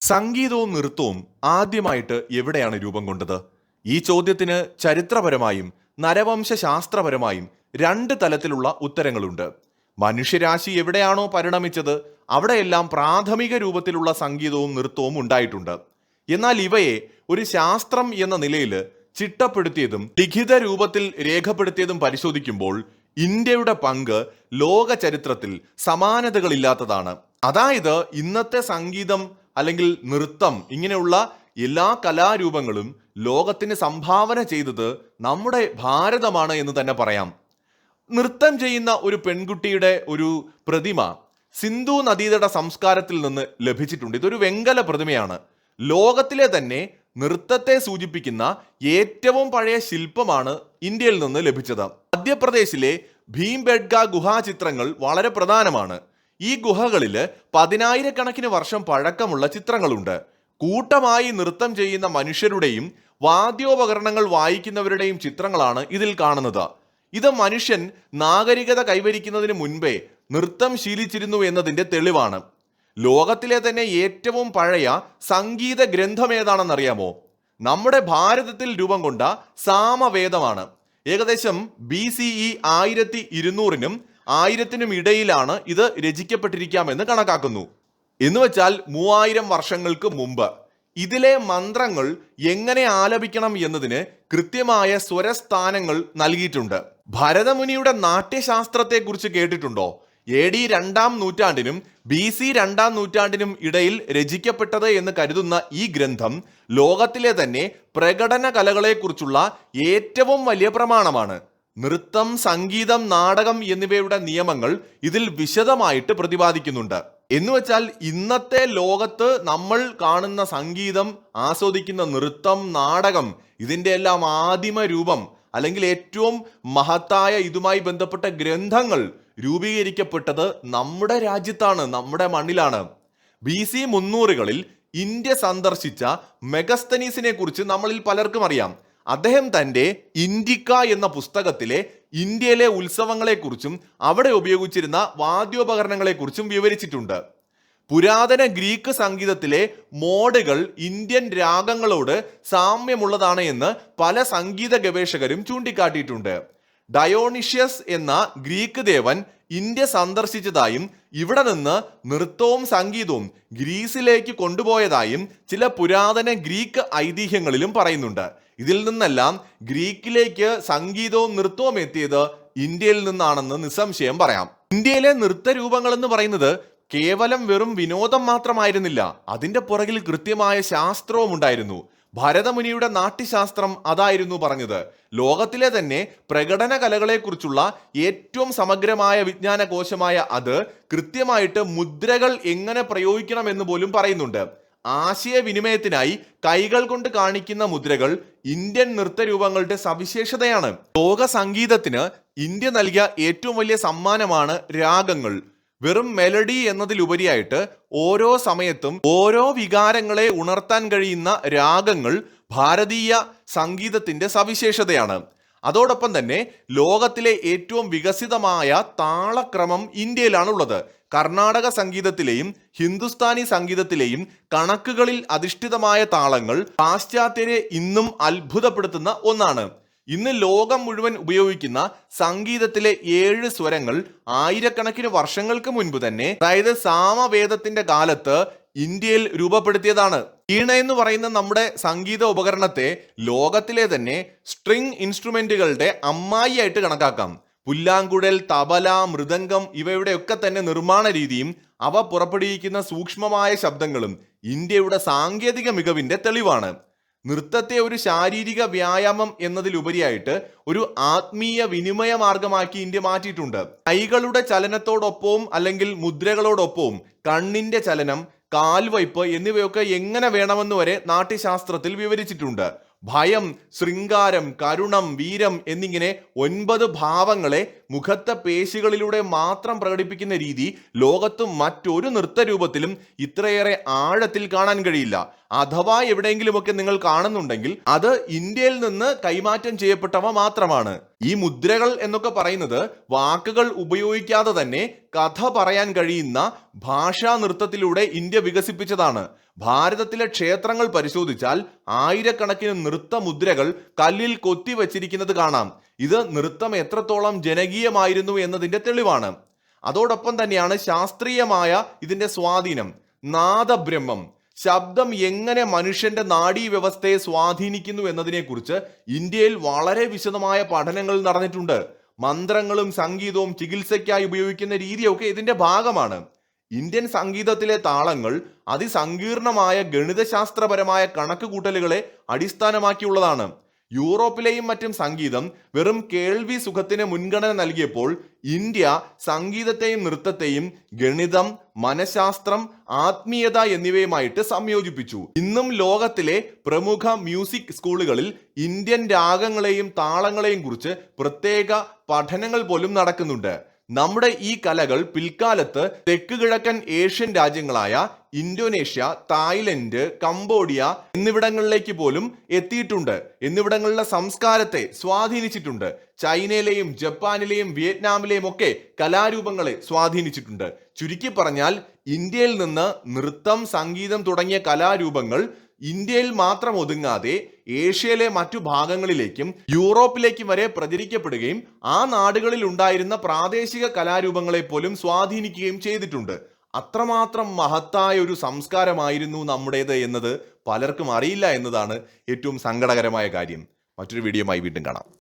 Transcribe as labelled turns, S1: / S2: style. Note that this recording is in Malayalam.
S1: സംഗീതവും നൃത്തവും ആദ്യമായിട്ട് എവിടെയാണ് രൂപം കൊണ്ടത്? ഈ ചോദ്യത്തിന് ചരിത്രപരമായും നരവംശാസ്ത്രപരമായും രണ്ട് തലത്തിലുള്ള ഉത്തരങ്ങളുണ്ട്. മനുഷ്യരാശി എവിടെയാണോ പരിണമിച്ചത് അവിടെയെല്ലാം പ്രാഥമിക രൂപത്തിലുള്ള സംഗീതവും നൃത്തവും ഉണ്ടായിട്ടുണ്ട്. എന്നാൽ ഇവയെ ഒരു ശാസ്ത്രം എന്ന നിലയിൽ ചിട്ടപ്പെടുത്തിയതും ലിഖിത രൂപത്തിൽ രേഖപ്പെടുത്തിയതും പരിശോധിക്കുമ്പോൾ ഇന്ത്യയുടെ പങ്ക് ലോക ചരിത്രത്തിൽ സമാനതകളില്ലാത്തതാണ്. അതായത് ഇന്നത്തെ സംഗീതം അല്ലെങ്കിൽ നൃത്തം ഇങ്ങനെയുള്ള എല്ലാ കലാരൂപങ്ങളും ലോകത്തിന് സംഭാവന ചെയ്തത് നമ്മുടെ ഭാരതമാണ് എന്ന് തന്നെ പറയാം. നൃത്തം ചെയ്യുന്ന ഒരു പെൺകുട്ടിയുടെ ഒരു പ്രതിമ സിന്ധു നദീതട സംസ്കാരത്തിൽ നിന്ന് ലഭിച്ചിട്ടുണ്ട്. ഇതൊരു വെങ്കല പ്രതിമയാണ്. ലോകത്തിലെ തന്നെ നൃത്തത്തെ സൂചിപ്പിക്കുന്ന ഏറ്റവും പഴയ ശില്പമാണ് ഇന്ത്യയിൽ നിന്ന് ലഭിച്ചത്. മധ്യപ്രദേശിലെ ഭീംബെഡ്ക ഗുഹാചിത്രങ്ങൾ വളരെ പ്രധാനമാണ്. ഈ ഗുഹകളിൽ 10,000-കണക്കിന് വർഷം പഴക്കമുള്ള ചിത്രങ്ങളുണ്ട്. കൂട്ടമായി നൃത്തം ചെയ്യുന്ന മനുഷ്യരുടെയും വാദ്യോപകരണങ്ങൾ വായിക്കുന്നവരുടെയും ചിത്രങ്ങളാണ് ഇതിൽ കാണുന്നത്. ഇത് മനുഷ്യൻ നാഗരികത കൈവരിക്കുന്നതിന് മുൻപേ നൃത്തം ശീലിച്ചിരുന്നു എന്നതിന്റെ തെളിവാണ്. ലോകത്തിലെ തന്നെ ഏറ്റവും പഴയ സംഗീത ഗ്രന്ഥം ഏതാണെന്നറിയാമോ? നമ്മുടെ ഭാരതത്തിൽ രൂപം കൊണ്ട സാമവേദമാണ്. ഏകദേശം BCE 1200-നും 1000-നും ഇടയിലാണ് ഇത് രചിക്കപ്പെട്ടിരിക്കാമെന്ന് കണക്കാക്കുന്നു. എന്നുവെച്ചാൽ 3000 വർഷങ്ങൾക്ക് മുമ്പ്. ഇതിലെ മന്ത്രങ്ങൾ എങ്ങനെ ആലപിക്കണം എന്നതിന് കൃത്യമായ സ്വരസ്ഥാനങ്ങൾ നൽകിയിട്ടുണ്ട്. ഭരതമുനിയുടെ നാട്യശാസ്ത്രത്തെക്കുറിച്ച് കേട്ടിട്ടുണ്ടോ? AD 2-ാം നൂറ്റാണ്ടിനും BC 2-ാം നൂറ്റാണ്ടിനും ഇടയിൽ രചിക്കപ്പെട്ടത് എന്ന് കരുതുന്ന ഈ ഗ്രന്ഥം ലോകത്തിലെ തന്നെ പ്രകടന കലകളെക്കുറിച്ചുള്ള ഏറ്റവും വലിയ പ്രമാണമാണ്. നൃത്തം, സംഗീതം, നാടകം എന്നിവയുടെ നിയമങ്ങൾ ഇതിൽ വിശദമായിട്ട് പ്രതിപാദിക്കുന്നുണ്ട്. എന്നുവെച്ചാൽ ഇന്നത്തെ ലോകത്ത് നമ്മൾ കാണുന്ന സംഗീതം, ആസ്വദിക്കുന്ന നൃത്തം, നാടകം, ഇതിൻ്റെ എല്ലാം ആദിമ രൂപം അല്ലെങ്കിൽ ഏറ്റവും മഹത്തായ ഇതുമായി ബന്ധപ്പെട്ട ഗ്രന്ഥങ്ങൾ രൂപീകരിക്കപ്പെട്ടത് നമ്മുടെ രാജ്യത്താണ്, നമ്മുടെ മണ്ണിലാണ്. BC 300-കളിൽ ഇന്ത്യ സന്ദർശിച്ച മെഗസ്തനീസിനെ കുറിച്ച് നമ്മളിൽ പലർക്കും അറിയാം. അദ്ദേഹം തൻ്റെ ഇന്ത്യക്ക എന്ന പുസ്തകത്തിലെ ഇന്ത്യയിലെ ഉത്സവങ്ങളെക്കുറിച്ചും അവിടെ ഉപയോഗിച്ചിരുന്ന വാദ്യോപകരണങ്ങളെക്കുറിച്ചും വിവരിച്ചിട്ടുണ്ട്. പുരാതന ഗ്രീക്ക് സംഗീതത്തിലെ മോഡുകൾ ഇന്ത്യൻ രാഗങ്ങളോട് സാമ്യമുള്ളതാണ് എന്ന് പല സംഗീത ഗവേഷകരും ചൂണ്ടിക്കാട്ടിയിട്ടുണ്ട്. ഡയോണിഷ്യസ് എന്ന ഗ്രീക്ക് ദേവൻ ഇന്ത്യ സന്ദർശിച്ചതായും ഇവിടെ നിന്ന് നൃത്തവും സംഗീതവും ഗ്രീസിലേക്ക് കൊണ്ടുപോയതായും ചില പുരാതന ഗ്രീക്ക് ഐതിഹ്യങ്ങളിലും പറയുന്നുണ്ട്. ഇതിൽ നിന്നെല്ലാം ഗ്രീക്കിലേക്ക് സംഗീതവും നൃത്തവും എത്തിയത് ഇന്ത്യയിൽ നിന്നാണെന്ന് നിസ്സംശയം പറയാം. ഇന്ത്യയിലെ നൃത്തരൂപങ്ങൾ എന്ന് പറയുന്നത് കേവലം വെറും വിനോദം മാത്രമായിരുന്നില്ല, അതിന്റെ പുറകിൽ കൃത്യമായ ശാസ്ത്രവും ഉണ്ടായിരുന്നു. ഭരതമുനിയുടെ നാട്യശാസ്ത്രം അതായിരുന്നു പറഞ്ഞത്. ലോകത്തിലെ തന്നെ പ്രകടന കലകളെക്കുറിച്ചുള്ള ഏറ്റവും സമഗ്രമായ വിജ്ഞാന കോശമായ അത് കൃത്യമായിട്ട് മുദ്രകൾ എങ്ങനെ പ്രയോഗിക്കണമെന്ന് പോലും പറയുന്നുണ്ട്. ആശയവിനിമയത്തിനായി കൈകൾ കൊണ്ട് കാണിക്കുന്ന മുദ്രകൾ ഇന്ത്യൻ നൃത്തരൂപങ്ങളുടെ സവിശേഷതയാണ്. ലോക സംഗീതത്തിന് ഇന്ത്യ നൽകിയ ഏറ്റവും വലിയ സമ്മാനമാണ് രാഗങ്ങൾ. വെറും മെലഡി എന്നതിലുപരിയായിട്ട് ഓരോ സമയത്തും ഓരോ വികാരങ്ങളെ ഉണർത്താൻ കഴിയുന്ന രാഗങ്ങൾ ഭാരതീയ സംഗീതത്തിന്റെ സവിശേഷതയാണ്. അതോടൊപ്പം തന്നെ ലോകത്തിലെ ഏറ്റവും വികസിതമായ താളക്രമം ഇന്ത്യയിലാണുള്ളത്. കർണാടക സംഗീതത്തിലെയും ഹിന്ദുസ്ഥാനി സംഗീതത്തിലെയും കണക്കുകളിൽ അധിഷ്ഠിതമായ താളങ്ങൾ പാശ്ചാത്യരെ ഇന്നും അത്ഭുതപ്പെടുത്തുന്ന ഒന്നാണ്. ഇന്ന് ലോകം മുഴുവൻ ഉപയോഗിക്കുന്ന സംഗീതത്തിലെ 7 സ്വരങ്ങൾ ആയിരക്കണക്കിന് വർഷങ്ങൾക്ക് മുൻപ് തന്നെ, അതായത് സാമവേദത്തിന്റെ കാലത്ത് ഇന്ത്യയിൽ രൂപപ്പെടുത്തിയതാണ്. വീണ എന്ന് പറയുന്ന നമ്മുടെ സംഗീത ഉപകരണത്തെ ലോകത്തിലെ തന്നെ സ്ട്രിംഗ് ഇൻസ്ട്രുമെന്റുകളുടെ അമ്മായിയായിട്ട് കണക്കാക്കാം. പുല്ലാങ്കുഴൽ, തബല, മൃദംഗം ഇവയുടെയൊക്കെ തന്നെ നിർമ്മാണ രീതിയും അവ പുറപ്പെടുവിക്കുന്ന സൂക്ഷ്മമായ ശബ്ദങ്ങളും ഇന്ത്യയുടെ സാങ്കേതിക മികവിന്റെ തെളിവാണ്. നൃത്തത്തെ ഒരു ശാരീരിക വ്യായാമം എന്നതിലുപരിയായിട്ട് ഒരു ആത്മീയ വിനിമയ മാർഗമാക്കി ഇന്ത്യ മാറ്റിയിട്ടുണ്ട്. കൈകളുടെ ചലനത്തോടൊപ്പവും അല്ലെങ്കിൽ മുദ്രകളോടൊപ്പവും കണ്ണിന്റെ ചലനം, കാൽവയ്പ് എന്നിവയൊക്കെ എങ്ങനെ വേണമെന്ന് വരെ നാട്യശാസ്ത്രത്തിൽ വിവരിച്ചിട്ടുണ്ട്. ഭയം, ശൃംഗാരം, കരുണം, വീരം എന്നിങ്ങനെ 9 ഭാവങ്ങളെ മുഖത്തെ പേശികളിലൂടെ മാത്രം പ്രകടിപ്പിക്കുന്ന രീതി ലോകത്ത് മറ്റൊരു നൃത്തരൂപത്തിലും ഇത്രയേറെ ആഴത്തിൽ കാണാൻ കഴിയില്ല. അഥവാ എവിടെയെങ്കിലുമൊക്കെ നിങ്ങൾ കാണുന്നുണ്ടെങ്കിൽ അത് ഇന്ത്യയിൽ നിന്ന് കൈമാറ്റം ചെയ്യപ്പെട്ടവ മാത്രമാണ്. ഈ മുദ്രകൾ എന്നൊക്കെ പറയുന്നത് വാക്കുകൾ ഉപയോഗിക്കാതെ തന്നെ കഥ പറയാൻ കഴിയുന്ന ഭാഷാ നൃത്തത്തിലൂടെ ഇന്ത്യ വികസിപ്പിച്ചതാണ്. ഭാരതത്തിലെ ക്ഷേത്രങ്ങൾ പരിശോധിച്ചാൽ ആയിരക്കണക്കിന് നൃത്ത മുദ്രകൾ കല്ലിൽ കൊത്തിവച്ചിരിക്കുന്നത് കാണാം. ഇത് നൃത്തം എത്രത്തോളം ജനകീയമായിരുന്നു എന്നതിന്റെ തെളിവാണ്. അതോടൊപ്പം തന്നെയാണ് ശാസ്ത്രീയമായ ഇതിന്റെ സ്വാധീനം. നാദബ്രഹ്മം, ശബ്ദം എങ്ങനെ മനുഷ്യന്റെ നാഡീവ്യവസ്ഥയെ സ്വാധീനിക്കുന്നു എന്നതിനെക്കുറിച്ച് ഇന്ത്യയിൽ വളരെ വിശദമായ പഠനങ്ങൾ നടന്നിട്ടുണ്ട്. മന്ത്രങ്ങളും സംഗീതവും ചികിത്സയ്ക്കായി ഉപയോഗിക്കുന്ന രീതിയൊക്കെ ഇതിന്റെ ഭാഗമാണ്. ഇന്ത്യൻ സംഗീതത്തിലെ താളങ്ങൾ അതിസങ്കീർണമായ ഗണിതശാസ്ത്രപരമായ കണക്കുകൂട്ടലുകളെ അടിസ്ഥാനമാക്കിയുള്ളതാണ്. യൂറോപ്പിലെയും മറ്റും സംഗീതം വെറും കേൾവി സുഖത്തിന് മുൻഗണന നൽകിയപ്പോൾ ഇന്ത്യ സംഗീതത്തെയും നൃത്തത്തെയും ഗണിതം, മനഃശാസ്ത്രം, ആത്മീയത എന്നിവയുമായിട്ട് സംയോജിപ്പിച്ചു. ഇന്നും ലോകത്തിലെ പ്രമുഖ മ്യൂസിക് സ്കൂളുകളിൽ ഇന്ത്യൻ രാഗങ്ങളെയും താളങ്ങളെയും കുറിച്ച് പ്രത്യേക പഠനങ്ങൾ പോലും നടക്കുന്നുണ്ട്. നമ്മുടെ ഈ കലകൾ പിൽക്കാലത്ത് തെക്ക് കിഴക്കൻ ഏഷ്യൻ രാജ്യങ്ങളായ ഇന്തോനേഷ്യ, തായ്ലൻഡ്, കംബോഡിയ എന്നിവിടങ്ങളിലേക്ക് പോലും എത്തിയിട്ടുണ്ട്. എന്നിവിടങ്ങളിലെ സംസ്കാരത്തെ സ്വാധീനിച്ചിട്ടുണ്ട്. ചൈനയിലെയും ജപ്പാനിലെയും വിയറ്റ്നാമിലെയും ഒക്കെ കലാരൂപങ്ങളെ സ്വാധീനിച്ചിട്ടുണ്ട്. ചുരുക്കി പറഞ്ഞാൽ ഇന്ത്യയിൽ നിന്ന് നൃത്തം, സംഗീതം തുടങ്ങിയ കലാരൂപങ്ങൾ ഇന്ത്യയിൽ മാത്രം ഒതുങ്ങാതെ ഏഷ്യയിലെ മറ്റു ഭാഗങ്ങളിലേക്കും യൂറോപ്പിലേക്കും വരെ പ്രചരിക്കപ്പെടുകയും ആ നാടുകളിൽ ഉണ്ടായിരുന്ന പ്രാദേശിക കലാരൂപങ്ങളെ പോലും സ്വാധീനിക്കുകയും ചെയ്തിട്ടുണ്ട്. അത്രമാത്രം മഹത്തായ ഒരു സംസ്കാരമായിരുന്നു നമ്മുടേത് എന്നത് പലർക്കും അറിയില്ല എന്നതാണ് ഏറ്റവും സങ്കടകരമായ കാര്യം. മറ്റൊരു വീഡിയോയുമായി വീണ്ടും കാണാം.